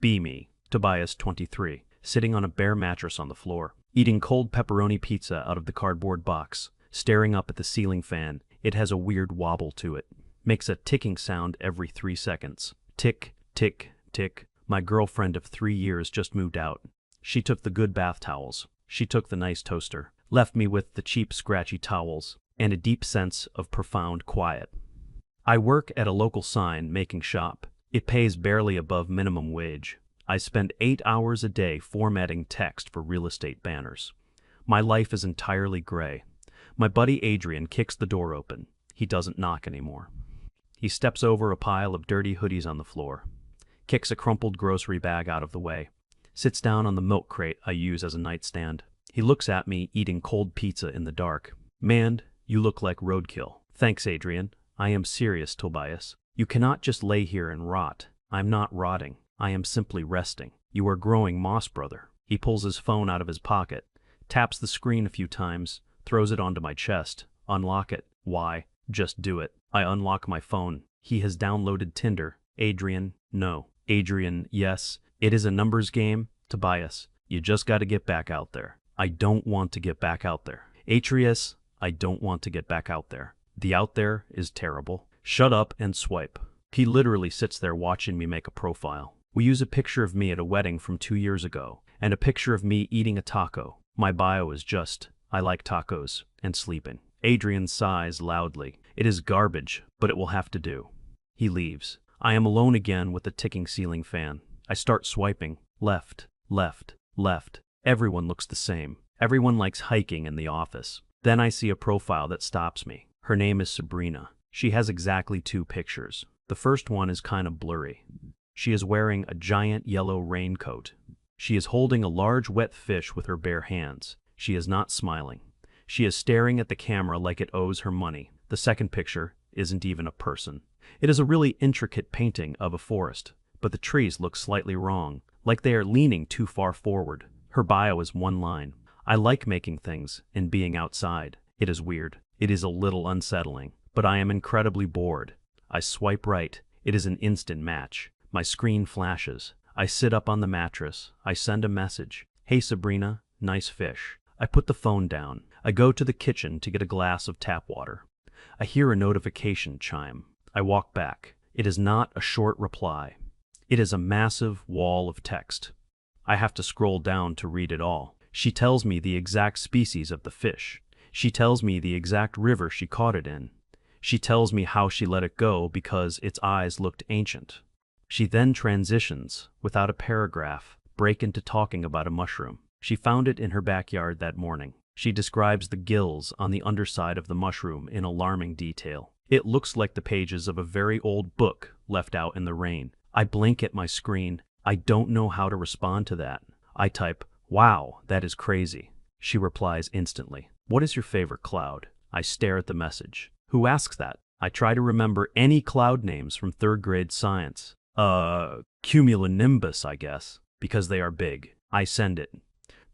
Be me, Tobias 23, sitting on a bare mattress on the floor, eating cold pepperoni pizza out of the cardboard box, staring up at the ceiling fan. It has a weird wobble to it. Makes a ticking sound every 3 seconds. Tick, tick, tick. My girlfriend of 3 years just moved out. She took the good bath towels. She took the nice toaster. Left me with the cheap scratchy towels and a deep sense of profound quiet. I work at a local sign making shop. It pays barely above minimum wage. I spend 8 hours a day formatting text for real estate banners. My life is entirely gray. My buddy Adrian kicks the door open. He doesn't knock anymore. He steps over a pile of dirty hoodies on the floor, kicks a crumpled grocery bag out of the way, sits down on the milk crate I use as a nightstand. He looks at me eating cold pizza in the dark. Man, you look like roadkill. Thanks, Adrian. I am serious, Tobias. You cannot just lay here and rot. I'm not rotting. I am simply resting. You are growing moss, brother. He pulls his phone out of his pocket, taps the screen a few times, throws it onto my chest. Unlock it. Why? Just do it. I unlock my phone. He has downloaded Tinder. Adrian, no. Adrian, yes. It is a numbers game. Tobias, you just got to get back out there. I don't want to get back out there. Atreus, I don't want to get back out there. The out there is terrible. Shut up and swipe. He literally sits there watching me make a profile. We use a picture of me at a wedding from 2 years ago, and a picture of me eating a taco. My bio is just, I like tacos, and sleeping. Adrian sighs loudly. It is garbage, but it will have to do. He leaves. I am alone again with the ticking ceiling fan. I start swiping. Left, left, left. Everyone looks the same. Everyone likes hiking in the office. Then I see a profile that stops me. Her name is Sabrina. She has exactly 2 pictures. The first one is kind of blurry. She is wearing a giant yellow raincoat. She is holding a large wet fish with her bare hands. She is not smiling. She is staring at the camera like it owes her money. The second picture isn't even a person. It is a really intricate painting of a forest, but the trees look slightly wrong, like they are leaning too far forward. Her bio is 1 line. I like making things and being outside. It is weird. It is a little unsettling, but I am incredibly bored. I swipe right. It is an instant match. My screen flashes. I sit up on the mattress. I send a message. Hey Sabrina, nice fish. I put the phone down. I go to the kitchen to get a glass of tap water. I hear a notification chime. I walk back. It is not a short reply. It is a massive wall of text. I have to scroll down to read it all. She tells me the exact species of the fish. She tells me the exact river she caught it in. She tells me how she let it go because its eyes looked ancient. She then transitions, without a paragraph, break into talking about a mushroom. She found it in her backyard that morning. She describes the gills on the underside of the mushroom in alarming detail. It looks like the pages of a very old book left out in the rain. I blink at my screen. I don't know how to respond to that. I type, "Wow, that is crazy." She replies instantly. "What is your favorite cloud?" I stare at the message. Who asks that? I try to remember any cloud names from 3rd grade science. Cumulonimbus, I guess, because they are big. I send it.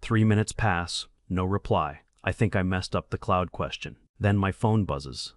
3 minutes pass, no reply. I think I messed up the cloud question. Then my phone buzzes.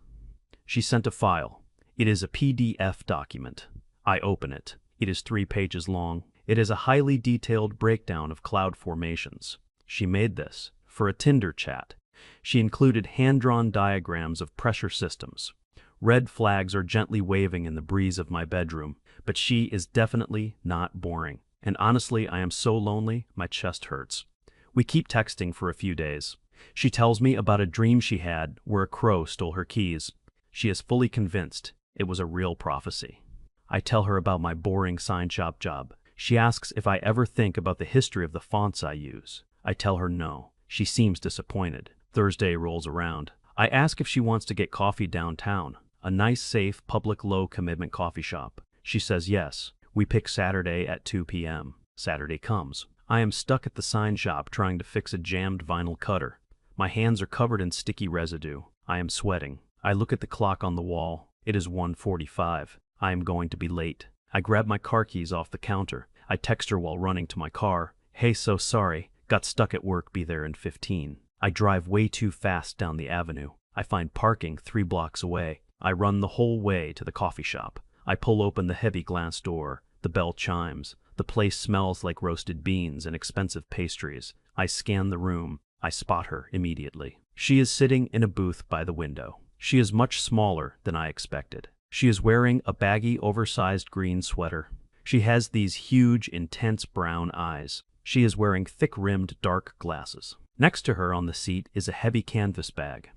She sent a file. It is a PDF document. I open it. It is 3 pages long. It is a highly detailed breakdown of cloud formations. She made this for a Tinder chat. She included hand-drawn diagrams of pressure systems. Red flags are gently waving in the breeze of my bedroom, but she is definitely not boring. And honestly, I am so lonely, my chest hurts. We keep texting for a few days. She tells me about a dream she had where a crow stole her keys. She is fully convinced it was a real prophecy. I tell her about my boring sign shop job. She asks if I ever think about the history of the fonts I use. I tell her no. She seems disappointed. Thursday rolls around. I ask if she wants to get coffee downtown, a nice, safe, public, low-commitment coffee shop. She says yes. We pick Saturday at 2 p.m. Saturday comes. I am stuck at the sign shop trying to fix a jammed vinyl cutter. My hands are covered in sticky residue. I am sweating. I look at the clock on the wall. It is 1:45. I am going to be late. I grab my car keys off the counter. I text her while running to my car. Hey, so sorry. Got stuck at work. Be there in 15. I drive way too fast down the avenue. I find parking 3 blocks away. I run the whole way to the coffee shop. I pull open the heavy glass door. The bell chimes. The place smells like roasted beans and expensive pastries. I scan the room. I spot her immediately. She is sitting in a booth by the window. She is much smaller than I expected. She is wearing a baggy, oversized green sweater. She has these huge, intense brown eyes. She is wearing thick-rimmed dark glasses. Next to her on the seat is a heavy canvas bag.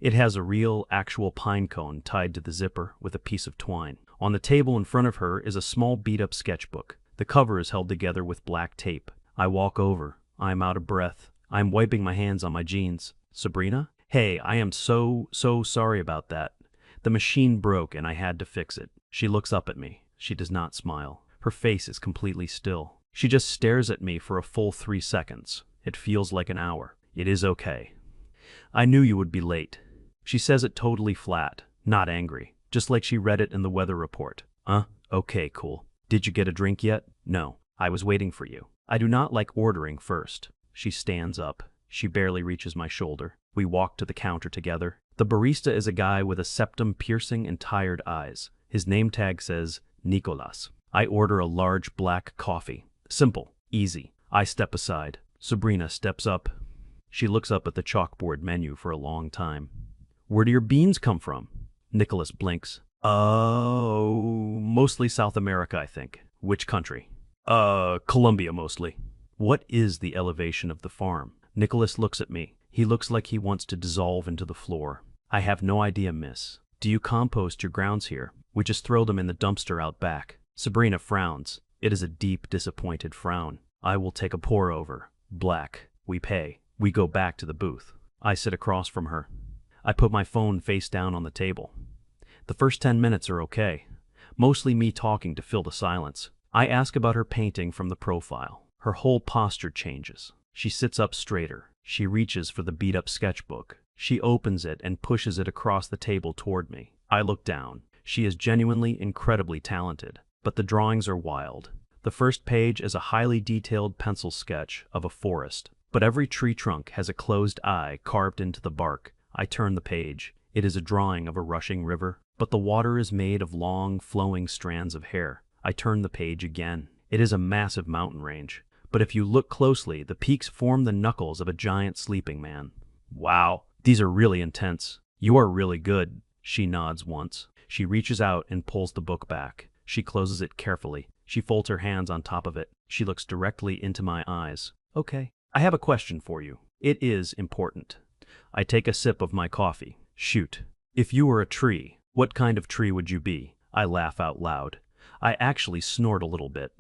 It has a real, actual pine cone tied to the zipper with a piece of twine. On the table in front of her is a small beat-up sketchbook. The cover is held together with black tape. I walk over. I am out of breath. I am wiping my hands on my jeans. Sabrina? Hey, I am so sorry about that. The machine broke and I had to fix it. She looks up at me. She does not smile. Her face is completely still. She just stares at me for a full 3 seconds. It feels like an hour. It is okay. I knew you would be late. She says it totally flat, not angry, just like she read it in the weather report. Okay, cool. Did you get a drink yet? No. I was waiting for you. I do not like ordering first. She stands up. She barely reaches my shoulder. We walk to the counter together. The barista is a guy with a septum-piercing and tired eyes. His name tag says Nicolas. I order a large black coffee. Simple. Easy. I step aside. Sabrina steps up. She looks up at the chalkboard menu for a long time. Where do your beans come from? Nicholas blinks. Oh, mostly South America, I think. Which country? Colombia mostly. What is the elevation of the farm? Nicholas looks at me. He looks like he wants to dissolve into the floor. I have no idea, miss. Do you compost your grounds here? We just throw them in the dumpster out back. Sabrina frowns. It is a deep, disappointed frown. I will take a pour over. Black. We pay. We go back to the booth. I sit across from her. I put my phone face down on the table. The first 10 minutes are okay. Mostly me talking to fill the silence. I ask about her painting from the profile. Her whole posture changes. She sits up straighter. She reaches for the beat-up sketchbook. She opens it and pushes it across the table toward me. I look down. She is genuinely incredibly talented, but the drawings are wild. The first page is a highly detailed pencil sketch of a forest, but every tree trunk has a closed eye carved into the bark. I turn the page. It is a drawing of a rushing river, but the water is made of long, flowing strands of hair. I turn the page again. It is a massive mountain range, but if you look closely, the peaks form the knuckles of a giant sleeping man. Wow, these are really intense. You are really good. She nods once. She reaches out and pulls the book back. She closes it carefully. She folds her hands on top of it. She looks directly into my eyes. Okay, I have a question for you. It is important. I take a sip of my coffee. Shoot. If you were a tree, what kind of tree would you be? I laugh out loud. I actually snort a little bit.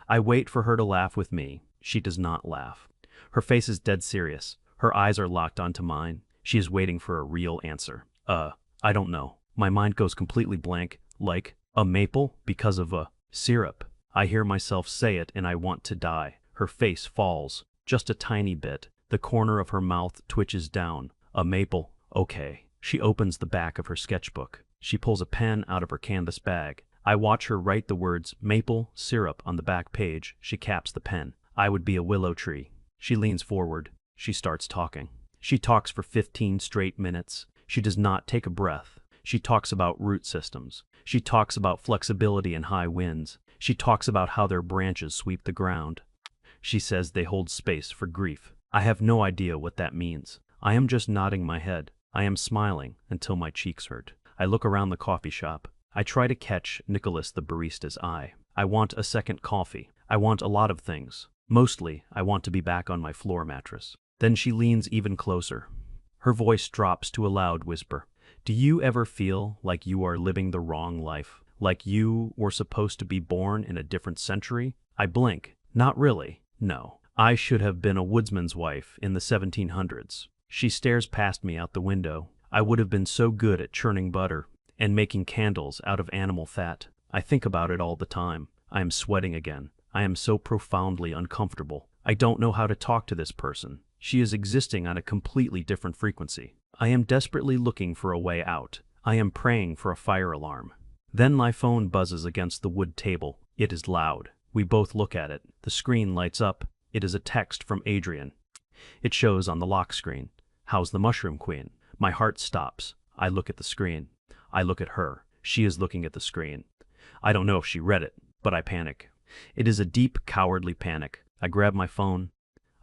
I wait for her to laugh with me. She does not laugh. Her face is dead serious. Her eyes are locked onto mine. She is waiting for a real answer. I don't know. My mind goes completely blank. Like, a maple because of a syrup. I hear myself say it and I want to die. Her face falls. Just a tiny bit. The corner of her mouth twitches down. A maple. Okay. She opens the back of her sketchbook. She pulls a pen out of her canvas bag. I watch her write the words maple syrup on the back page. She caps the pen. I would be a willow tree. She leans forward. She starts talking. She talks for 15 straight minutes. She does not take a breath. She talks about root systems. She talks about flexibility in high winds. She talks about how their branches sweep the ground. She says they hold space for grief. I have no idea what that means. I am just nodding my head. I am smiling until my cheeks hurt. I look around the coffee shop. I try to catch Nicholas the barista's eye. I want a second coffee. I want a lot of things. Mostly, I want to be back on my floor mattress. Then she leans even closer. Her voice drops to a loud whisper. Do you ever feel like you are living the wrong life? Like you were supposed to be born in a different century? I blink. Not really. No. I should have been a woodsman's wife in the 1700s. She stares past me out the window. I would have been so good at churning butter and making candles out of animal fat. I think about it all the time. I am sweating again. I am so profoundly uncomfortable. I don't know how to talk to this person. She is existing on a completely different frequency. I am desperately looking for a way out. I am praying for a fire alarm. Then my phone buzzes against the wood table. It is loud. We both look at it. The screen lights up. It is a text from Adrian. It shows on the lock screen. How's the Mushroom Queen? My heart stops. I look at the screen. I look at her. She is looking at the screen. I don't know if she read it, but I panic. It is a deep, cowardly panic. I grab my phone.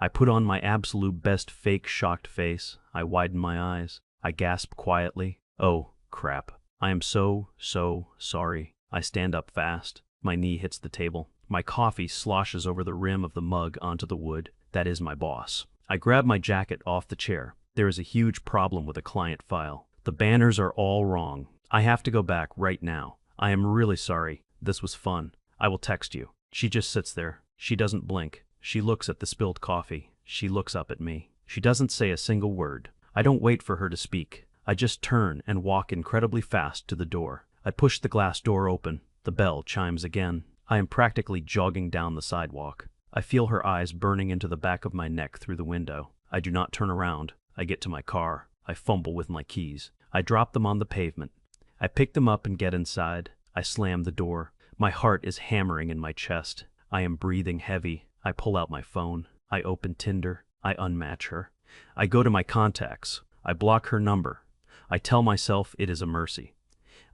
I put on my absolute best fake shocked face. I widen my eyes. I gasp quietly. Oh, crap. I am so sorry. I stand up fast. My knee hits the table. My coffee sloshes over the rim of the mug onto the wood. That is my boss. I grab my jacket off the chair. There is a huge problem with a client file. The banners are all wrong. I have to go back right now. I am really sorry. This was fun. I will text you. She just sits there. She doesn't blink. She looks at the spilled coffee. She looks up at me. She doesn't say a single word. I don't wait for her to speak. I just turn and walk incredibly fast to the door. I push the glass door open. The bell chimes again. I am practically jogging down the sidewalk. I feel her eyes burning into the back of my neck through the window. I do not turn around. I get to my car. I fumble with my keys. I drop them on the pavement. I pick them up and get inside. I slam the door. My heart is hammering in my chest. I am breathing heavy. I pull out my phone. I open Tinder. I unmatch her. I go to my contacts. I block her number. I tell myself it is a mercy.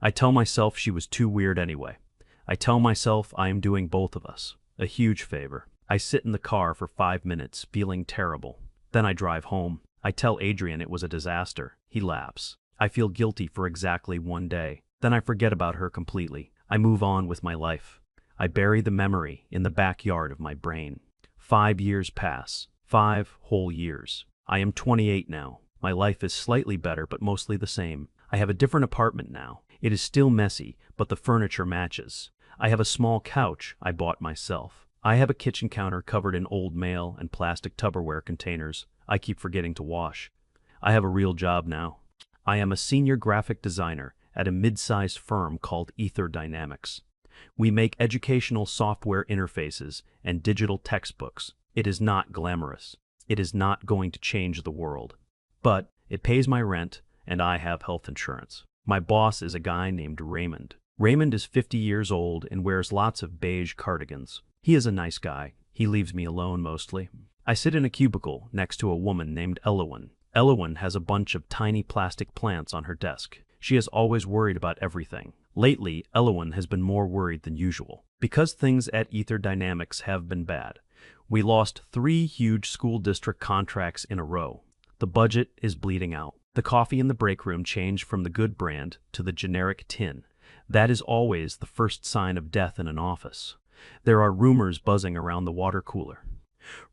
I tell myself she was too weird anyway. I tell myself I am doing both of us a huge favor. I sit in the car for 5 minutes, feeling terrible. Then I drive home. I tell Adrian it was a disaster. He laughs. I feel guilty for exactly 1 day. Then I forget about her completely. I move on with my life. I bury the memory in the backyard of my brain. 5 years pass. 5 whole years. I am 28 now. My life is slightly better, but mostly the same. I have a different apartment now. It is still messy, but the furniture matches. I have a small couch I bought myself. I have a kitchen counter covered in old mail and plastic Tupperware containers I keep forgetting to wash. I have a real job now. I am a senior graphic designer at a mid-sized firm called Ether Dynamics. We make educational software interfaces and digital textbooks. It is not glamorous. It is not going to change the world. But it pays my rent, and I have health insurance. My boss is a guy named Raymond. Raymond is 50 years old and wears lots of beige cardigans. He is a nice guy. He leaves me alone mostly. I sit in a cubicle next to a woman named Elowen. Elowen has a bunch of tiny plastic plants on her desk. She is always worried about everything. Lately, Elowen has been more worried than usual. Because things at Ether Dynamics have been bad, we lost 3 huge school district contracts in a row. The budget is bleeding out. The coffee in the break room changed from the good brand to the generic tin. That is always the first sign of death in an office. There are rumors buzzing around the water cooler.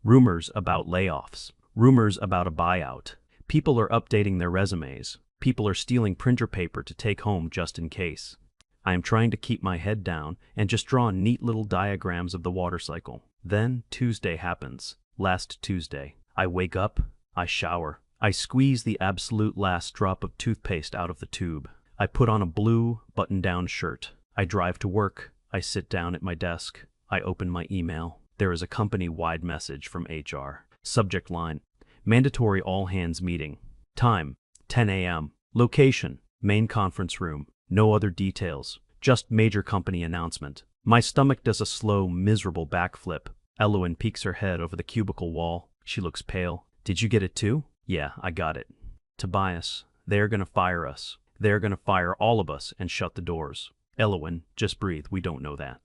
Rumors about layoffs. Rumors about a buyout. People are updating their resumes. People are stealing printer paper to take home just in case. I am trying to keep my head down and just draw neat little diagrams of the water cycle. Then Tuesday happens. Last Tuesday. I wake up. I shower. I squeeze the absolute last drop of toothpaste out of the tube. I put on a blue button-down shirt. I drive to work. I sit down at my desk. I open my email. There is a company-wide message from HR. Subject line: mandatory all-hands meeting. Time: 10 a.m. Location: main conference room. No other details. Just major company announcement. My stomach does a slow, miserable backflip. Elowen peeks her head over the cubicle wall. She looks pale. Did you get it too? Yeah, I got it. Tobias, they're gonna fire us. They're gonna fire all of us and shut the doors. Elowen, just breathe, we don't know that.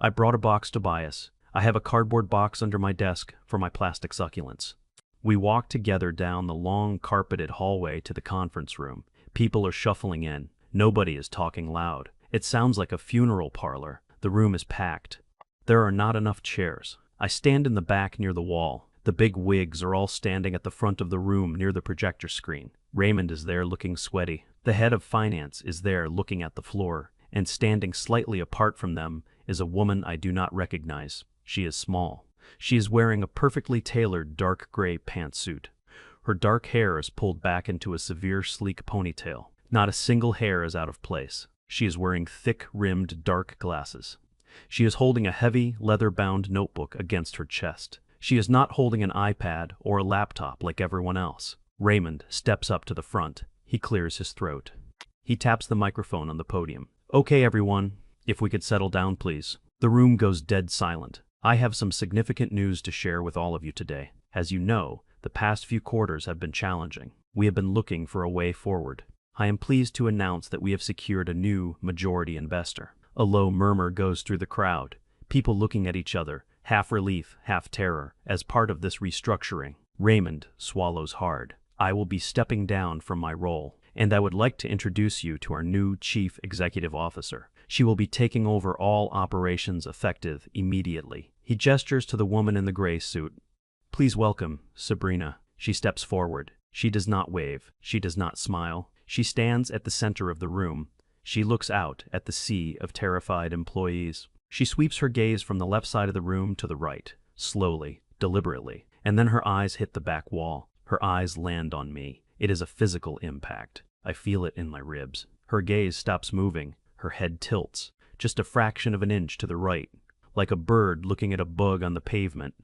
I brought a box, Tobias. I have a cardboard box under my desk for my plastic succulents. We walk together down the long carpeted hallway to the conference room. People are shuffling in. Nobody is talking loud. It sounds like a funeral parlor. The room is packed. There are not enough chairs. I stand in the back near the wall. The big wigs are all standing at the front of the room near the projector screen. Raymond is there looking sweaty. The head of finance is there looking at the floor, and standing slightly apart from them is a woman I do not recognize. She is small. She is wearing a perfectly tailored dark gray pantsuit. Her dark hair is pulled back into a severe sleek ponytail. Not a single hair is out of place. She is wearing thick-rimmed dark glasses. She is holding a heavy, leather-bound notebook against her chest. She is not holding an iPad or a laptop like everyone else. Raymond steps up to the front. He clears his throat. He taps the microphone on the podium. Okay, everyone, if we could settle down, please. The room goes dead silent. I have some significant news to share with all of you today. As you know, the past few quarters have been challenging. We have been looking for a way forward. I am pleased to announce that we have secured a new majority investor. A low murmur goes through the crowd. people looking at each other, half relief, half terror, as part of this restructuring. Raymond swallows hard. I will be stepping down from my role, and I would like to introduce you to our new Chief Executive Officer. She will be taking over all operations effective immediately. He gestures to the woman in the gray suit. Please welcome, Sabrina. She steps forward. She does not wave. She does not smile. She stands at the center of the room. She looks out at the sea of terrified employees. She sweeps her gaze from the left side of the room to the right, slowly, deliberately, and then her eyes hit the back wall. Her eyes land on me. It is a physical impact. I feel it in my ribs. Her gaze stops moving. Her head tilts, just a fraction of an inch to the right, like a bird looking at a bug on the pavement.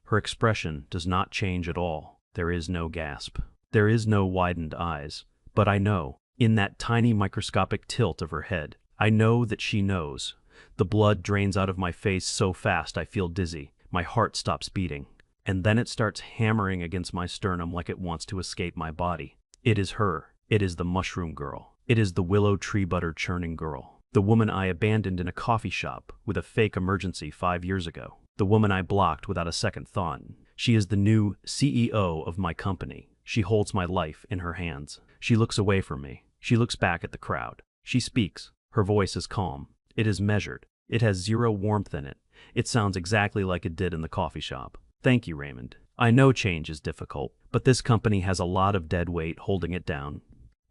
Her expression does not change at all. There is no gasp. There is no widened eyes. But I know, in that tiny microscopic tilt of her head, I know that she knows. The blood drains out of my face so fast I feel dizzy. My heart stops beating. And then it starts hammering against my sternum like it wants to escape my body. It is her. It is the mushroom girl. It is the willow tree butter churning girl. The woman I abandoned in a coffee shop with a fake emergency 5 years ago. The woman I blocked without a second thought. She is the new CEO of my company. She holds my life in her hands. She looks away from me. She looks back at the crowd. She speaks. Her voice is calm. It is measured. It has zero warmth in it. It sounds exactly like it did in the coffee shop. Thank you, Raymond. I know change is difficult, but this company has a lot of dead weight holding it down.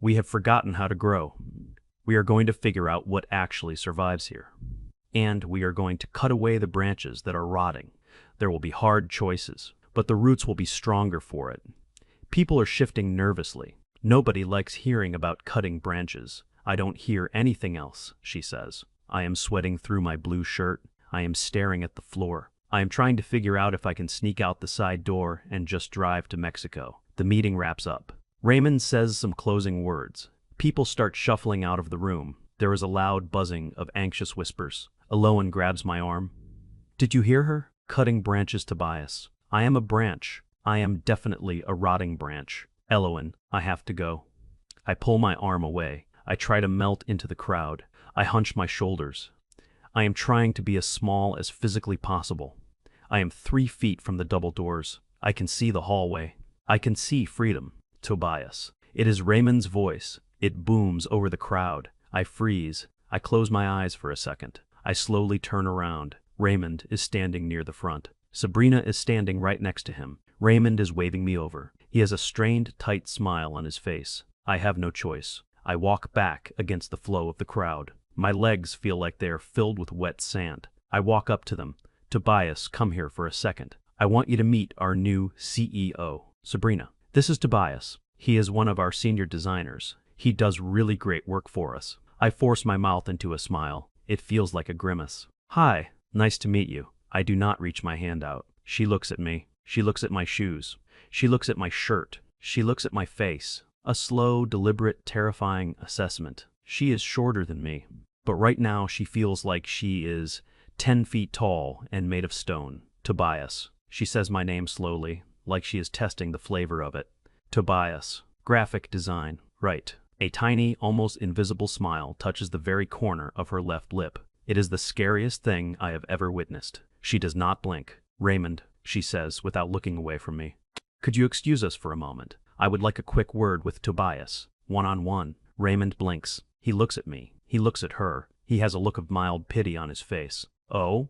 We have forgotten how to grow. We are going to figure out what actually survives here. And we are going to cut away the branches that are rotting. There will be hard choices, but the roots will be stronger for it. People are shifting nervously. Nobody likes hearing about cutting branches. I don't hear anything else, she says. I am sweating through my blue shirt. I am staring at the floor. I am trying to figure out if I can sneak out the side door and just drive to Mexico. The meeting wraps up. Raymond says some closing words. People start shuffling out of the room. There is a loud buzzing of anxious whispers. Eloan grabs my arm. Did you hear her? Cutting branches, Tobias. I am a branch. I am definitely a rotting branch. Eloan, I have to go. I pull my arm away. I try to melt into the crowd. I hunch my shoulders. I am trying to be as small as physically possible. I am 3 feet from the double doors. I can see the hallway. I can see freedom. Tobias. It is Raymond's voice. It booms over the crowd. I freeze. I close my eyes for a second. I slowly turn around. Raymond is standing near the front. Sabrina is standing right next to him. Raymond is waving me over. He has a strained, tight smile on his face. I have no choice. I walk back against the flow of the crowd. My legs feel like they are filled with wet sand. I walk up to them. Tobias, come here for a second. I want you to meet our new CEO. Sabrina, this is Tobias. He is one of our senior designers. He does really great work for us. I force my mouth into a smile. It feels like a grimace. Hi, nice to meet you. I do not reach my hand out. She looks at me. She looks at my shoes. She looks at my shirt. She looks at my face. A slow, deliberate, terrifying assessment. She is shorter than me, but right now she feels like she is 10 feet tall and made of stone. Tobias. She says my name slowly, like she is testing the flavor of it. Tobias. Graphic design. Right. A tiny, almost invisible smile touches the very corner of her left lip. It is the scariest thing I have ever witnessed. She does not blink. Raymond, she says without looking away from me. Could you excuse us for a moment? I would like a quick word with Tobias. One-on-one. Raymond blinks. He looks at me. He looks at her. He has a look of mild pity on his face. Oh,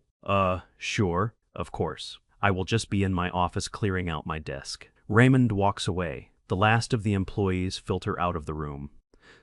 sure, of course. I will just be in my office clearing out my desk. Raymond walks away. The last of the employees filter out of the room.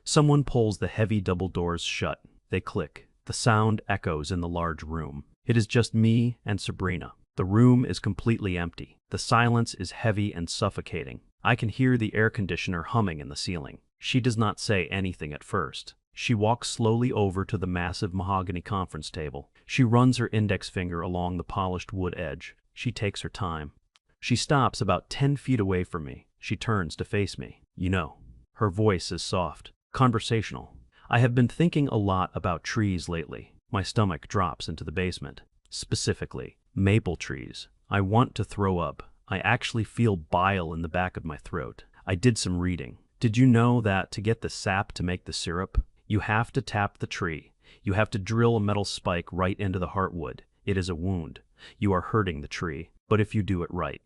Someone pulls the heavy double doors shut. They click. The sound echoes in the large room. It is just me and Sabrina. The room is completely empty. The silence is heavy and suffocating. I can hear the air conditioner humming in the ceiling. She does not say anything at first. She walks slowly over to the massive mahogany conference table. She runs her index finger along the polished wood edge. She takes her time. She stops about 10 feet away from me. She turns to face me. You know. Her voice is soft, conversational. I have been thinking a lot about trees lately. My stomach drops into the basement. Specifically, maple trees. I want to throw up. I actually feel bile in the back of my throat. I did some reading. Did you know that to get the sap to make the syrup, you have to tap the tree? You have to drill a metal spike right into the heartwood. It is a wound. You are hurting the tree. But if you do it right,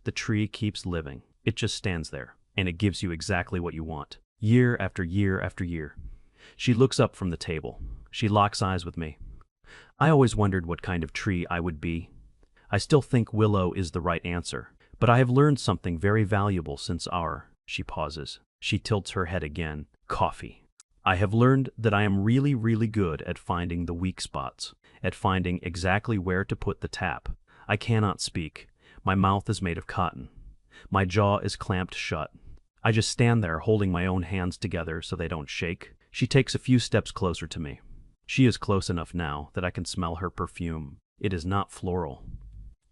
the tree keeps living. It just stands there, and it gives you exactly what you want. Year after year after year. She looks up from the table. She locks eyes with me. I always wondered what kind of tree I would be. I still think willow is the right answer, but I have learned something very valuable since our— She pauses. She tilts her head again. Coffee. I have learned that I am really, really good at finding the weak spots, at finding exactly where to put the tap. I cannot speak. My mouth is made of cotton. My jaw is clamped shut. I just stand there holding my own hands together so they don't shake. She takes a few steps closer to me. She is close enough now that I can smell her perfume. It is not floral.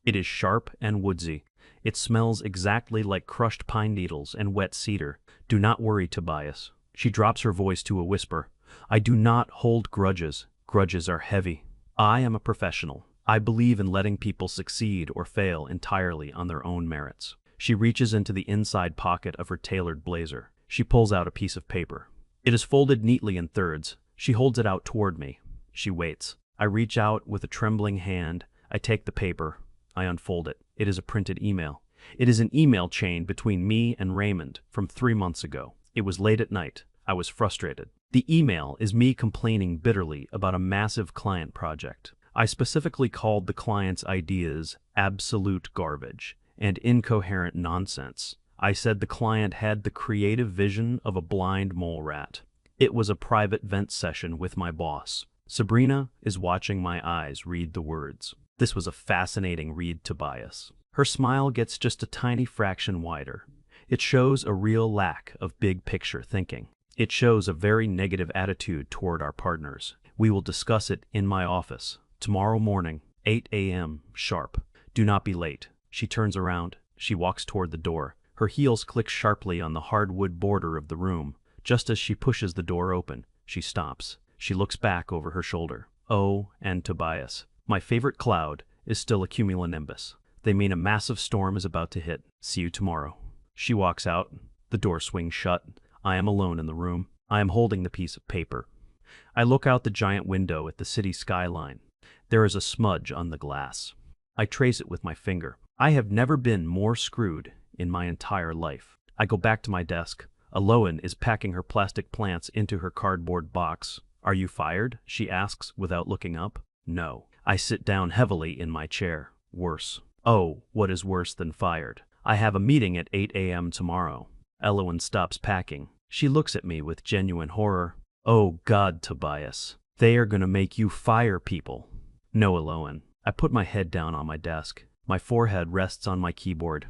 It is sharp and woodsy. It smells exactly like crushed pine needles and wet cedar. Do not worry, Tobias. She drops her voice to a whisper. I do not hold grudges. Grudges are heavy. I am a professional. I believe in letting people succeed or fail entirely on their own merits. She reaches into the inside pocket of her tailored blazer. She pulls out a piece of paper. It is folded neatly in thirds. She holds it out toward me. She waits. I reach out with a trembling hand. I take the paper. I unfold it. It is a printed email. It is an email chain between me and Raymond from 3 months ago. It was late at night. I was frustrated. The email is me complaining bitterly about a massive client project. I specifically called the client's ideas absolute garbage and incoherent nonsense. I said the client had the creative vision of a blind mole rat. It was a private vent session with my boss. Sabrina is watching my eyes read the words. This was a fascinating read, Tobias. Her smile gets just a tiny fraction wider. It shows a real lack of big picture thinking. It shows a very negative attitude toward our partners. We will discuss it in my office tomorrow morning, 8 a.m. sharp. Do not be late. She turns around. She walks toward the door. Her heels click sharply on the hardwood border of the room. Just as she pushes the door open, she stops. She looks back over her shoulder. Oh, and Tobias. My favorite cloud is still a cumulonimbus. They mean a massive storm is about to hit. See you tomorrow. She walks out. The door swings shut. I am alone in the room. I am holding the piece of paper. I look out the giant window at the city skyline. There is a smudge on the glass. I trace it with my finger. I have never been more screwed in my entire life. I go back to my desk. Aloan is packing her plastic plants into her cardboard box. Are you fired? She asks without looking up. No. I sit down heavily in my chair. Worse. Oh, what is worse than fired? I have a meeting at 8 a.m. tomorrow. Elowen stops packing. She looks at me with genuine horror. Oh God, Tobias. They are gonna make you fire people. No, Elowen. I put my head down on my desk. My forehead rests on my keyboard.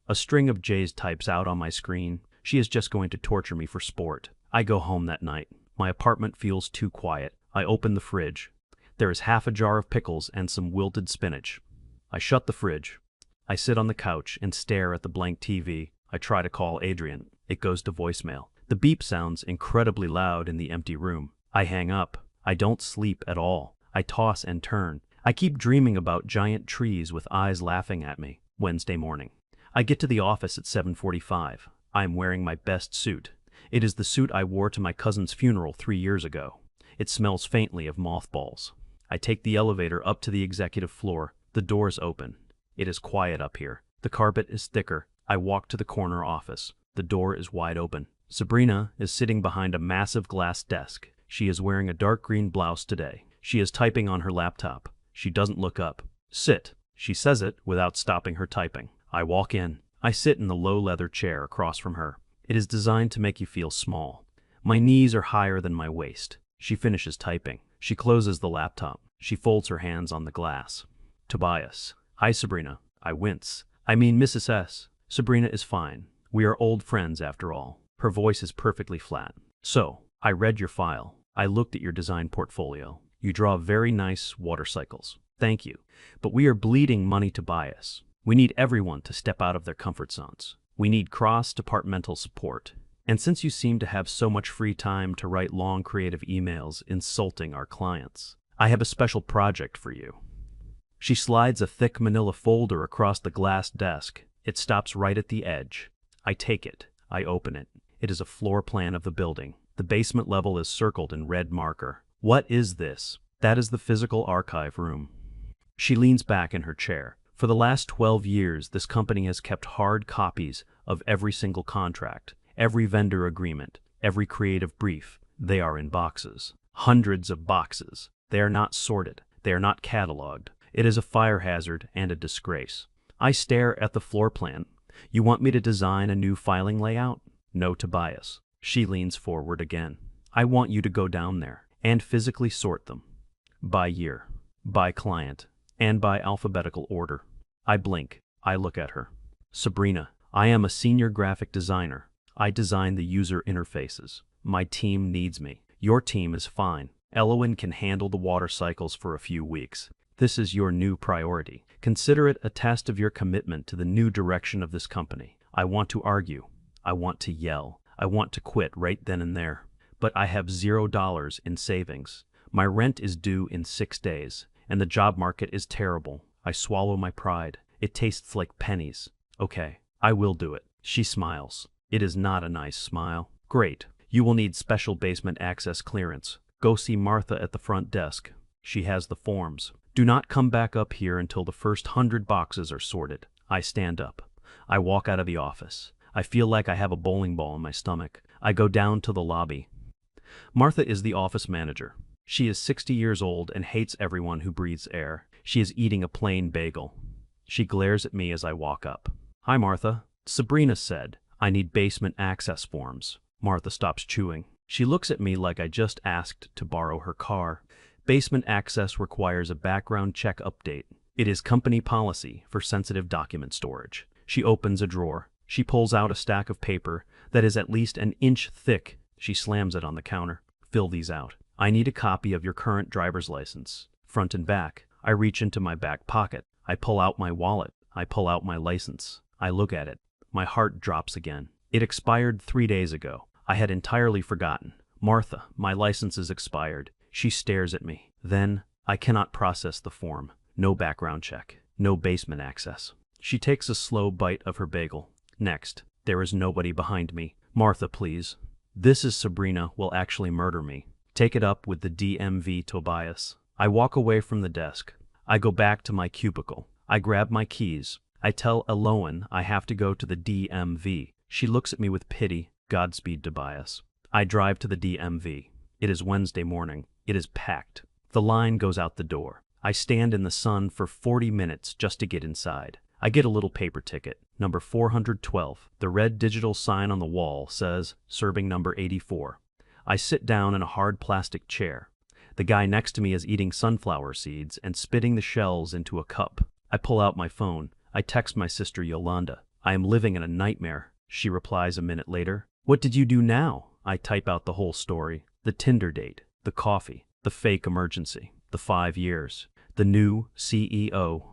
A string of J's types out on my screen. She is just going to torture me for sport. I go home that night. My apartment feels too quiet. I open the fridge. There is half a jar of pickles and some wilted spinach. I shut the fridge. I sit on the couch and stare at the blank TV. I try to call Adrian. It goes to voicemail. The beep sounds incredibly loud in the empty room. I hang up. I don't sleep at all. I toss and turn. I keep dreaming about giant trees with eyes laughing at me. Wednesday morning. I get to the office at 7:45. I am wearing my best suit. It is the suit I wore to my cousin's funeral 3 years ago. It smells faintly of mothballs. I take the elevator up to the executive floor. The doors open. It is quiet up here. The carpet is thicker. I walk to the corner office. The door is wide open. Sabrina is sitting behind a massive glass desk. She is wearing a dark green blouse today. She is typing on her laptop. She doesn't look up. Sit. She says it without stopping her typing. I walk in. I sit in the low leather chair across from her. It is designed to make you feel small. My knees are higher than my waist. She finishes typing. She closes the laptop. She folds her hands on the glass. Tobias. Hi, Sabrina. I wince. I mean, Mrs. S. Sabrina is fine. We are old friends after all. Her voice is perfectly flat. So, I read your file. I looked at your design portfolio. You draw very nice water cycles. Thank you. But we are bleeding money, Tobias. We need everyone to step out of their comfort zones. We need cross-departmental support. And since you seem to have so much free time to write long creative emails insulting our clients, I have a special project for you. She slides a thick manila folder across the glass desk. It stops right at the edge. I take it. I open it. It is a floor plan of the building. The basement level is circled in red marker. What is this? That is the physical archive room. She leans back in her chair. For the last 12 years, this company has kept hard copies of every single contract, every vendor agreement, every creative brief. They are in boxes. Hundreds of boxes. They are not sorted. They are not cataloged. It is a fire hazard and a disgrace. I stare at the floor plan. You want me to design a new filing layout? No, Tobias. She leans forward again. I want you to go down there and physically sort them. By year, by client, and by alphabetical order. I blink. I look at her. Sabrina, I am a senior graphic designer. I design the user interfaces. My team needs me. Your team is fine. Elowen can handle the water cycles for a few weeks. This is your new priority. Consider it a test of your commitment to the new direction of this company. I want to argue. I want to yell. I want to quit right then and there. But I have $0 in savings. My rent is due in 6 days, and the job market is terrible. I swallow my pride. It tastes like pennies. Okay, I will do it. She smiles. It is not a nice smile. Great. You will need special basement access clearance. Go see Martha at the front desk. She has the forms. Do not come back up here until the first 100 boxes are sorted. I stand up. I walk out of the office. I feel like I have a bowling ball in my stomach. I go down to the lobby. Martha is the office manager. She is 60 years old and hates everyone who breathes air. She is eating a plain bagel. She glares at me as I walk up. Hi, Martha. Sabrina said, I need basement access forms. Martha stops chewing. She looks at me like I just asked to borrow her car. Basement access requires a background check update. It is company policy for sensitive document storage. She opens a drawer. She pulls out a stack of paper that is at least an inch thick. She slams it on the counter. Fill these out. I need a copy of your current driver's license, front and back. I reach into my back pocket. I pull out my wallet. I pull out my license. I look at it. My heart drops again. It expired 3 days ago. I had entirely forgotten. Martha, my license is expired. She stares at me. Then, I cannot process the form. No background check. No basement access. She takes a slow bite of her bagel. Next, there is nobody behind me. Martha, please. This is Sabrina will actually murder me. Take it up with the DMV, Tobias. I walk away from the desk. I go back to my cubicle. I grab my keys. I tell Elowen I have to go to the DMV. She looks at me with pity. Godspeed, Tobias. I drive to the DMV. It is Wednesday morning. It is packed. The line goes out the door. I stand in the sun for 40 minutes just to get inside. I get a little paper ticket, number 412. The red digital sign on the wall says, serving number 84. I sit down in a hard plastic chair. The guy next to me is eating sunflower seeds and spitting the shells into a cup. I pull out my phone. I text my sister Yolanda. I am living in a nightmare. She replies a minute later. What did you do now? I type out the whole story. The Tinder date, the coffee, the fake emergency, the 5 years, the new CEO,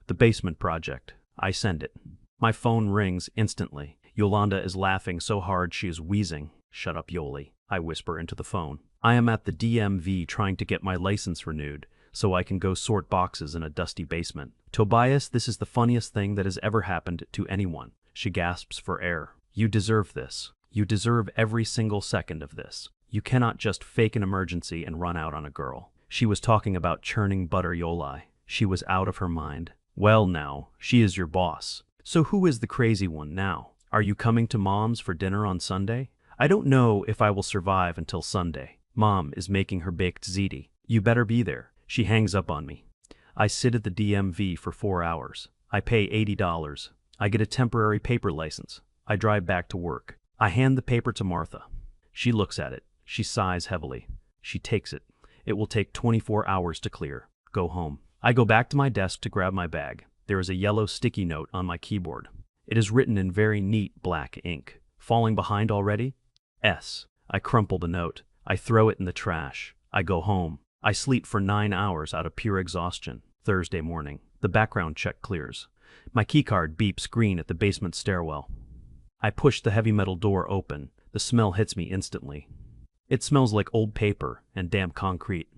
the basement project. I send it. My phone rings instantly. Yolanda is laughing so hard she is wheezing. Shut up, Yoli, I whisper into the phone. I am at the DMV trying to get my license renewed so I can go sort boxes in a dusty basement. Tobias, this is the funniest thing that has ever happened to anyone. She gasps for air. You deserve this. You deserve every single second of this. You cannot just fake an emergency and run out on a girl. She was talking about churning butter, Yoli. She was out of her mind. Well now, she is your boss. So who is the crazy one now? Are you coming to Mom's for dinner on Sunday? I don't know if I will survive until Sunday. Mom is making her baked ziti. You better be there. She hangs up on me. I sit at the DMV for 4 hours. I pay $80. I get a temporary paper license. I drive back to work. I hand the paper to Martha. She looks at it. She sighs heavily. She takes it. It will take 24 hours to clear. Go home. I go back to my desk to grab my bag. There is a yellow sticky note on my keyboard. It is written in very neat black ink. Falling behind already? S. I crumple the note. I throw it in the trash. I go home. I sleep for 9 hours out of pure exhaustion. Thursday morning. The background check clears. My keycard beeps green at the basement stairwell. I push the heavy metal door open. The smell hits me instantly. It smells like old paper and damp concrete.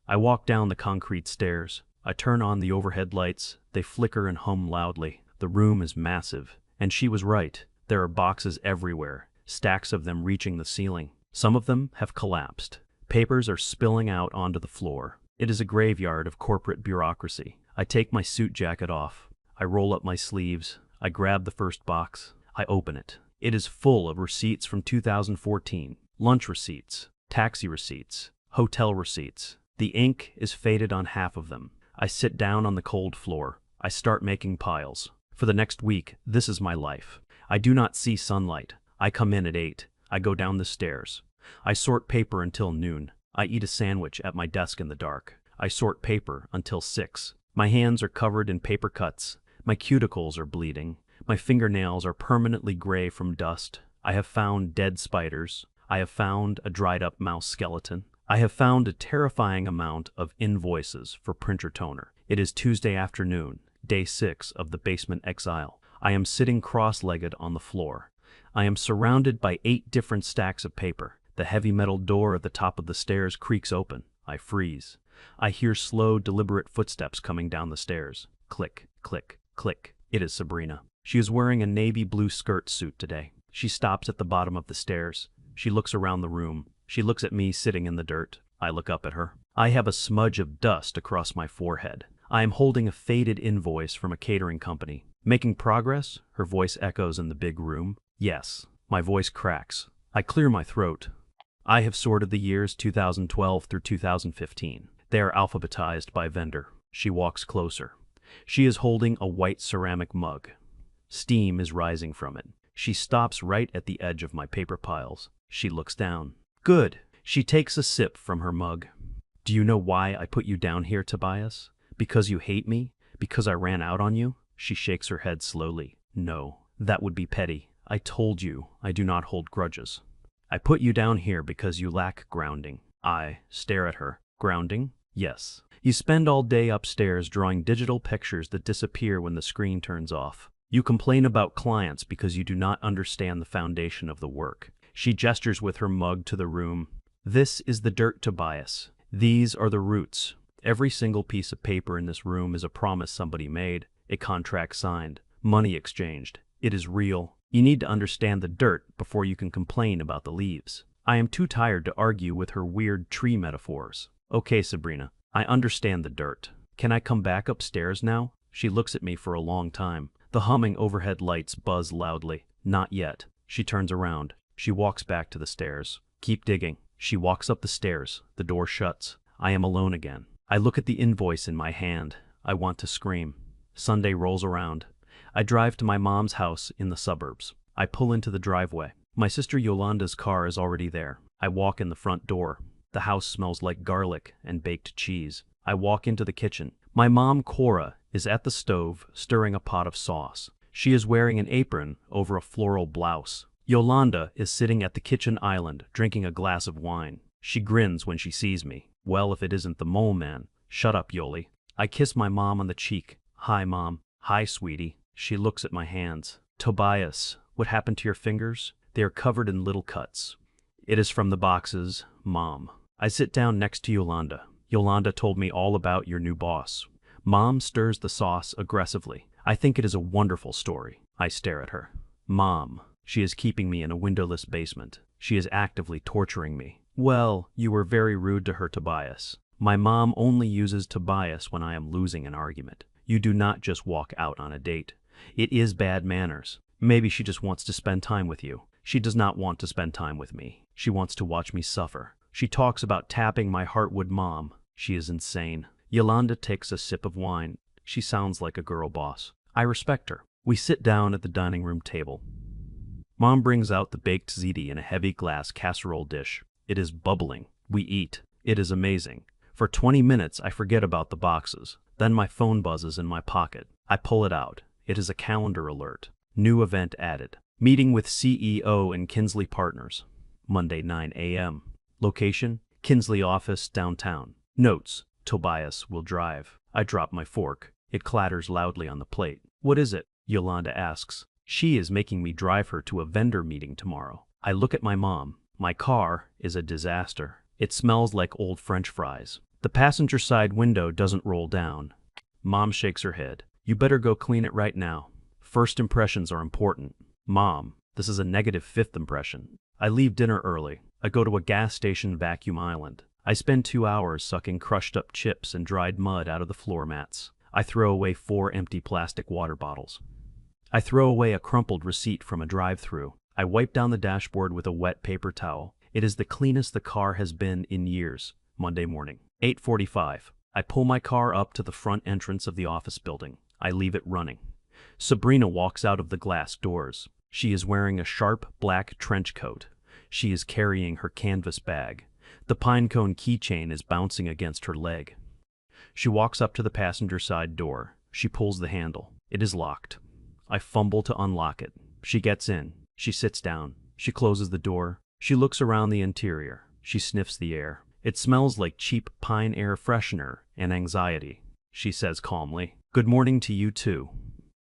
I walk down the concrete stairs. I turn on the overhead lights. They flicker and hum loudly. The room is massive. And she was right. There are boxes everywhere, stacks of them reaching the ceiling. Some of them have collapsed. Papers are spilling out onto the floor. It is a graveyard of corporate bureaucracy. I take my suit jacket off. I roll up my sleeves. I grab the first box. I open it. It is full of receipts from 2014. Lunch receipts, taxi receipts, hotel receipts. The ink is faded on half of them. I sit down on the cold floor. I start making piles. For the next week, this is my life. I do not see sunlight. I come in at 8. I go down the stairs. I sort paper until noon. I eat a sandwich at my desk in the dark. I sort paper until 6. My hands are covered in paper cuts. My cuticles are bleeding. My fingernails are permanently gray from dust. I have found dead spiders. I have found a dried-up mouse skeleton. I have found a terrifying amount of invoices for printer toner. It is Tuesday afternoon, day 6 of the basement exile. I am sitting cross-legged on the floor. I am surrounded by 8 different stacks of paper. The heavy metal door at the top of the stairs creaks open. I freeze. I hear slow, deliberate footsteps coming down the stairs. Click, click, click. It is Sabrina. She is wearing a navy blue skirt suit today. She stops at the bottom of the stairs. She looks around the room. She looks at me sitting in the dirt. I look up at her. I have a smudge of dust across my forehead. I am holding a faded invoice from a catering company. Making progress? Her voice echoes in the big room. Yes. My voice cracks. I clear my throat. I have sorted the years 2012 through 2015. They are alphabetized by vendor. She walks closer. She is holding a white ceramic mug. Steam is rising from it. She stops right at the edge of my paper piles. She looks down. Good. She takes a sip from her mug. Do you know why I put you down here, Tobias? Because you hate me? Because I ran out on you? She shakes her head slowly. No, that would be petty. I told you I do not hold grudges. I put you down here because you lack grounding. I stare at her. Grounding? Yes. You spend all day upstairs drawing digital pictures that disappear when the screen turns off. You complain about clients because you do not understand the foundation of the work. She gestures with her mug to the room. This is the dirt, Tobias. These are the roots. Every single piece of paper in this room is a promise somebody made, a contract signed, money exchanged. It is real. You need to understand the dirt before you can complain about the leaves. I am too tired to argue with her weird tree metaphors. Okay, Sabrina, I understand the dirt. Can I come back upstairs now? She looks at me for a long time. The humming overhead lights buzz loudly. Not yet. She turns around. She walks back to the stairs. Keep digging. She walks up the stairs. The door shuts. I am alone again. I look at the invoice in my hand. I want to scream. Sunday rolls around. I drive to my mom's house in the suburbs. I pull into the driveway. My sister Yolanda's car is already there. I walk in the front door. The house smells like garlic and baked cheese. I walk into the kitchen. My mom, Cora, is at the stove stirring a pot of sauce. She is wearing an apron over a floral blouse. Yolanda is sitting at the kitchen island drinking a glass of wine. She grins when she sees me. Well, if it isn't the mole man. Shut up, Yoli. I kiss my mom on the cheek. Hi, Mom. Hi, sweetie. She looks at my hands. Tobias, what happened to your fingers? They are covered in little cuts. It is from the boxes, Mom. I sit down next to Yolanda. Yolanda told me all about your new boss. Mom stirs the sauce aggressively. I think it is a wonderful story. I stare at her. Mom, she is keeping me in a windowless basement. She is actively torturing me. Well, you were very rude to her, Tobias. My mom only uses Tobias when I am losing an argument. You do not just walk out on a date. It is bad manners. Maybe she just wants to spend time with you. She does not want to spend time with me. She wants to watch me suffer. She talks about tapping my heartwood mom. She is insane. Yolanda takes a sip of wine. She sounds like a girl boss. I respect her. We sit down at the dining room table. Mom brings out the baked ziti in a heavy glass casserole dish. It is bubbling. We eat. It is amazing. For 20 minutes, I forget about the boxes. Then my phone buzzes in my pocket. I pull it out. It is a calendar alert. New event added. Meeting with CEO and Kinsley Partners. Monday, 9 a.m. Location, Kinsley office, downtown. Notes, Tobias will drive. I drop my fork. It clatters loudly on the plate. What is it? Yolanda asks. She is making me drive her to a vendor meeting tomorrow. I look at my mom. My car is a disaster. It smells like old French fries. The passenger side window doesn't roll down. Mom shakes her head. You better go clean it right now. First impressions are important. Mom, this is a negative 5th impression. I leave dinner early. I go to a gas station vacuum island. I spend 2 hours sucking crushed up chips and dried mud out of the floor mats. I throw away 4 empty plastic water bottles. I throw away a crumpled receipt from a drive-thru. I wipe down the dashboard with a wet paper towel. It is the cleanest the car has been in years. Monday morning. 8:45. I pull my car up to the front entrance of the office building. I leave it running. Sabrina walks out of the glass doors. She is wearing a sharp black trench coat. She is carrying her canvas bag. The pinecone keychain is bouncing against her leg. She walks up to the passenger side door. She pulls the handle. It is locked. I fumble to unlock it. She gets in. She sits down. She closes the door. She looks around the interior. She sniffs the air. It smells like cheap pine air freshener and anxiety. She says calmly, "Good morning to you too."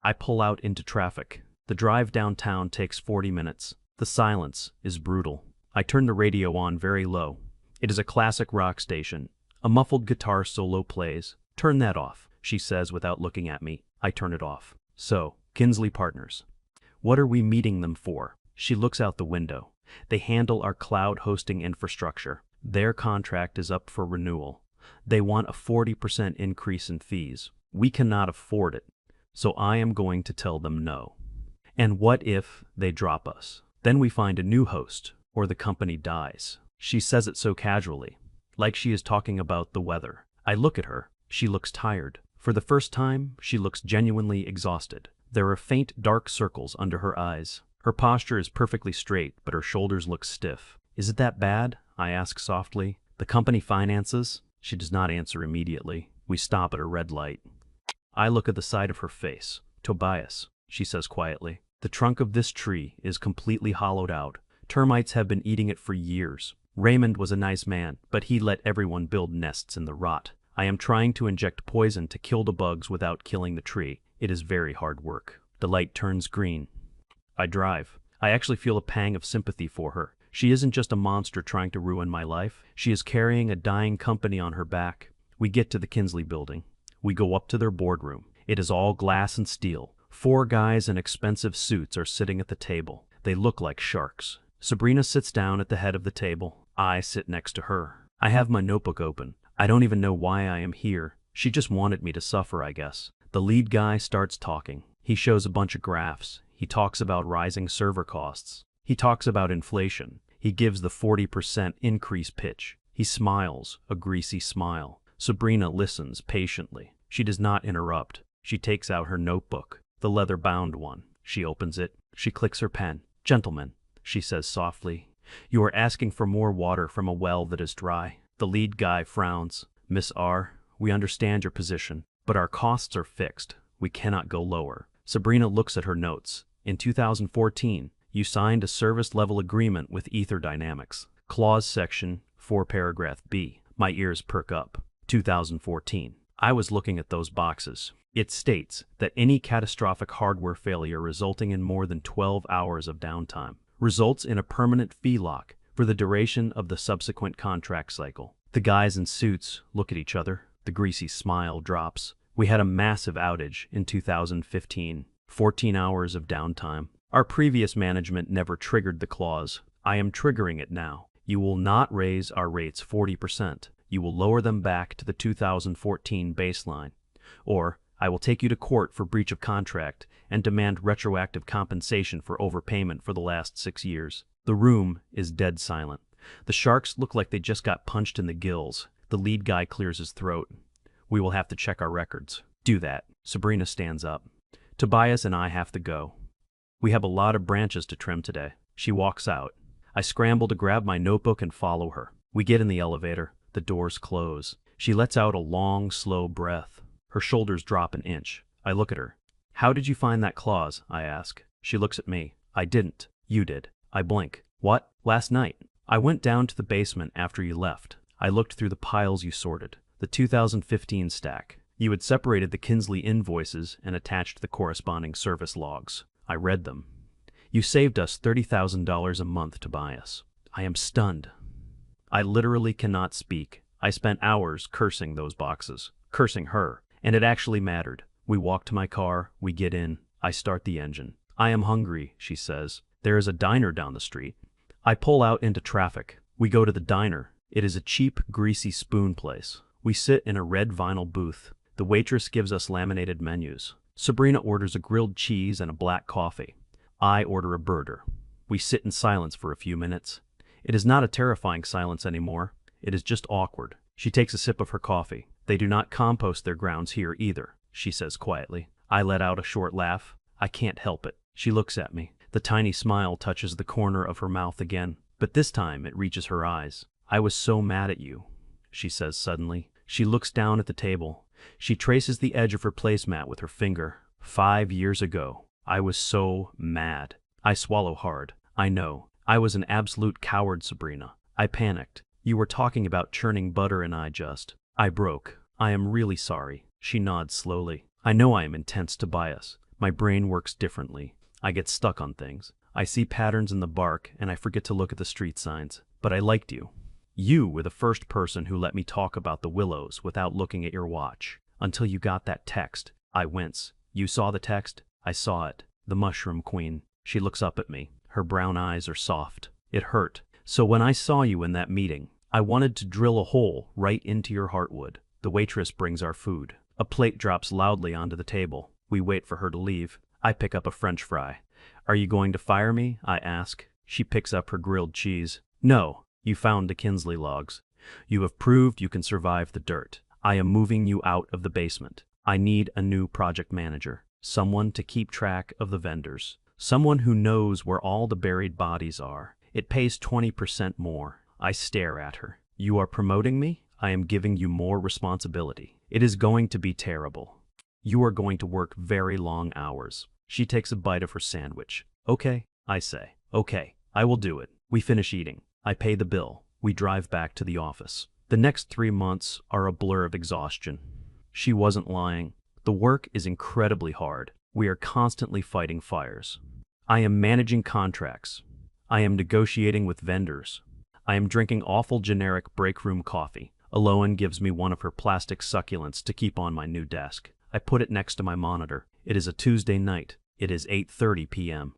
I pull out into traffic. The drive downtown takes 40 minutes. The silence is brutal. I turn the radio on very low. It is a classic rock station. A muffled guitar solo plays. "Turn that off," she says without looking at me. I turn it off. "So, Kinsley Partners. What are we meeting them for?" She looks out the window. They handle our cloud hosting infrastructure. Their contract is up for renewal. They want a 40% increase in fees. We cannot afford it, so I am going to tell them no. And what if they drop us? Then we find a new host, or the company dies. She says it so casually, like she is talking about the weather. I look at her. She looks tired. For the first time, she looks genuinely exhausted. There are faint dark circles under her eyes. Her posture is perfectly straight, but her shoulders look stiff. "Is it that bad?" I ask softly. "The company finances?" She does not answer immediately. We stop at a red light. I look at the side of her face. "Tobias," she says quietly. "The trunk of this tree is completely hollowed out. Termites have been eating it for years. Raymond was a nice man, but he let everyone build nests in the rot. I am trying to inject poison to kill the bugs without killing the tree. It is very hard work." The light turns green. I drive. I actually feel a pang of sympathy for her. She isn't just a monster trying to ruin my life. She is carrying a dying company on her back. We get to the Kinsley building. We go up to their boardroom. It is all glass and steel. 4 guys in expensive suits are sitting at the table. They look like sharks. Sabrina sits down at the head of the table. I sit next to her. I have my notebook open. I don't even know why I am here. She just wanted me to suffer, I guess. The lead guy starts talking. He shows a bunch of graphs. He talks about rising server costs. He talks about inflation. He gives the 40% increase pitch. He smiles, a greasy smile. Sabrina listens patiently. She does not interrupt. She takes out her notebook, the leather-bound one. She opens it. She clicks her pen. "Gentlemen," she says softly, "you are asking for more water from a well that is dry." The lead guy frowns. "Miss R, we understand your position, but our costs are fixed. We cannot go lower." Sabrina looks at her notes. "In 2014, you signed a service-level agreement with Ether Dynamics. Clause section 4 paragraph B. My ears perk up. 2014. I was looking at those boxes. It states that any catastrophic hardware failure resulting in more than 12 hours of downtime results in a permanent fee lock for the duration of the subsequent contract cycle." The guys in suits look at each other. The greasy smile drops. "We had a massive outage in 2015. 14 hours of downtime. Our previous management never triggered the clause. I am triggering it now. You will not raise our rates 40%. You will lower them back to the 2014 baseline. Or I will take you to court for breach of contract and demand retroactive compensation for overpayment for the last 6 years." The room is dead silent. The sharks look like they just got punched in the gills. The lead guy clears his throat. "We will have to check our records." "Do that." Sabrina stands up. "Tobias and I have to go. We have a lot of branches to trim today." She walks out. I scramble to grab my notebook and follow her. We get in the elevator. The doors close. She lets out a long, slow breath. Her shoulders drop an inch. I look at her. "How did you find that clause?" I ask. She looks at me. "I didn't. You did." I blink. "What?" "Last night. I went down to the basement after you left. I looked through the piles you sorted. The 2015 stack. You had separated the Kinsley invoices and attached the corresponding service logs. I read them. You saved us $30,000 a month, Tobias." I am stunned. I literally cannot speak. I spent hours cursing those boxes, cursing her, and it actually mattered. We walk to my car, we get in, I start the engine. "I am hungry," she says. "There is a diner down the street." I pull out into traffic. We go to the diner. It is a cheap, greasy spoon place. We sit in a red vinyl booth. The waitress gives us laminated menus. Sabrina orders a grilled cheese and a black coffee. I order a burger. We sit in silence for a few minutes. It is not a terrifying silence anymore. It is just awkward. She takes a sip of her coffee. They do not compost their grounds here either, she says quietly. I let out a short laugh. I can't help it. She looks at me. The tiny smile touches the corner of her mouth again, but this time it reaches her eyes. I was so mad at you, she says suddenly. She looks down at the table. She traces the edge of her placemat with her finger. 5 years ago, I was so mad. I swallow hard. I know. I was an absolute coward, Sabrina. I panicked. You were talking about churning butter and I broke. I am really sorry. She nods slowly. I know I am intense, Tobias. My brain works differently. I get stuck on things. I see patterns in the bark and I forget to look at the street signs. But I liked you. You were the first person who let me talk about the willows without looking at your watch. Until you got that text. I wince. You saw the text? I saw it. The Mushroom Queen. She looks up at me. Her brown eyes are soft. It hurt. So when I saw you in that meeting, I wanted to drill a hole right into your heartwood. The waitress brings our food. A plate drops loudly onto the table. We wait for her to leave. I pick up a French fry. Are you going to fire me? I ask. She picks up her grilled cheese. No, you found the Kinsley logs. You have proved you can survive the dirt. I am moving you out of the basement. I need a new project manager. Someone to keep track of the vendors. Someone who knows where all the buried bodies are. It pays 20% more. I stare at her. You are promoting me? I am giving you more responsibility. It is going to be terrible. You are going to work very long hours. She takes a bite of her sandwich. Okay, I say. Okay, I will do it. We finish eating. I pay the bill. We drive back to the office. The next 3 months are a blur of exhaustion. She wasn't lying. The work is incredibly hard. We are constantly fighting fires. I am managing contracts. I am negotiating with vendors. I am drinking awful generic break room coffee. Aloan gives me one of her plastic succulents to keep on my new desk. I put it next to my monitor. It is a Tuesday night. It is 8:30 p.m.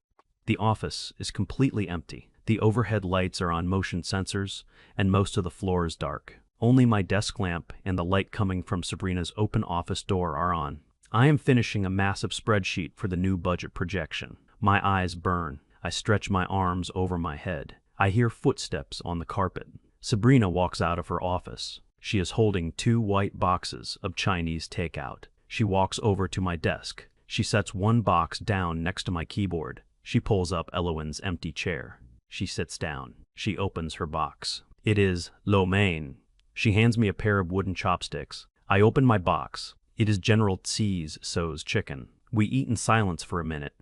The office is completely empty. The overhead lights are on motion sensors, and most of the floor is dark. Only my desk lamp and the light coming from Sabrina's open office door are on. I am finishing a massive spreadsheet for the new budget projection. My eyes burn. I stretch my arms over my head. I hear footsteps on the carpet. Sabrina walks out of her office. She is holding 2 white boxes of Chinese takeout. She walks over to my desk. She sets one box down next to my keyboard. She pulls up Eloan's empty chair. She sits down. She opens her box. It is lo mein. She hands me a pair of wooden chopsticks. I open my box. It is General Tse's So's chicken. We eat in silence for a minute.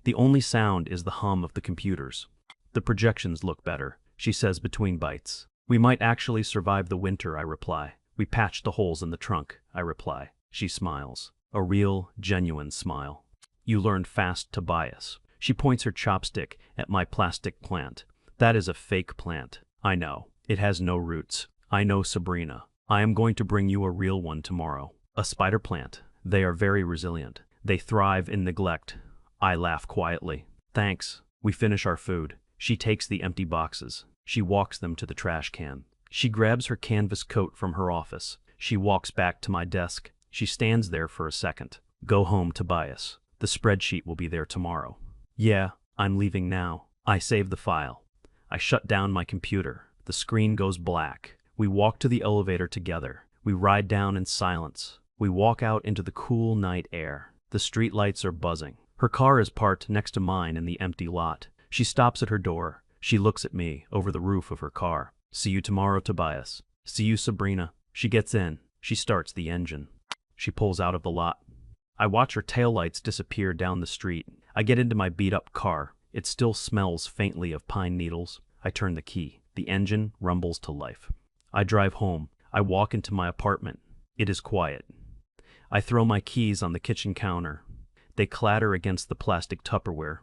The only sound is the hum of the computers. The projections look better, she says between bites. We might actually survive the winter, I reply. We patched the holes in the trunk, I reply. She smiles. A real, genuine smile. You learned fast, Tobias. She points her chopstick at my plastic plant. That is a fake plant. I know. It has no roots. I know, Sabrina. I am going to bring you a real one tomorrow. A spider plant. They are very resilient. They thrive in neglect. I laugh quietly. Thanks. We finish our food. She takes the empty boxes. She walks them to the trash can. She grabs her canvas coat from her office. She walks back to my desk. She stands there for a second. Go home, Tobias. The spreadsheet will be there tomorrow. Yeah, I'm leaving now. I save the file. I shut down my computer. The screen goes black. We walk to the elevator together. We ride down in silence. We walk out into the cool night air. The streetlights are buzzing. Her car is parked next to mine in the empty lot. She stops at her door. She looks at me over the roof of her car. See you tomorrow, Tobias. See you, Sabrina. She gets in. She starts the engine. She pulls out of the lot. I watch her taillights disappear down the street. I get into my beat-up car. It still smells faintly of pine needles. I turn the key. The engine rumbles to life. I drive home. I walk into my apartment. It is quiet. I throw my keys on the kitchen counter. They clatter against the plastic Tupperware.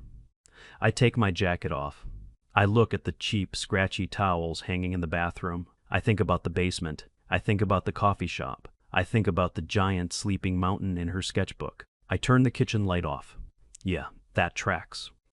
I take my jacket off. I look at the cheap, scratchy towels hanging in the bathroom. I think about the basement. I think about the coffee shop. I think about the giant sleeping mountain in her sketchbook. I turn the kitchen light off. Yeah, that tracks.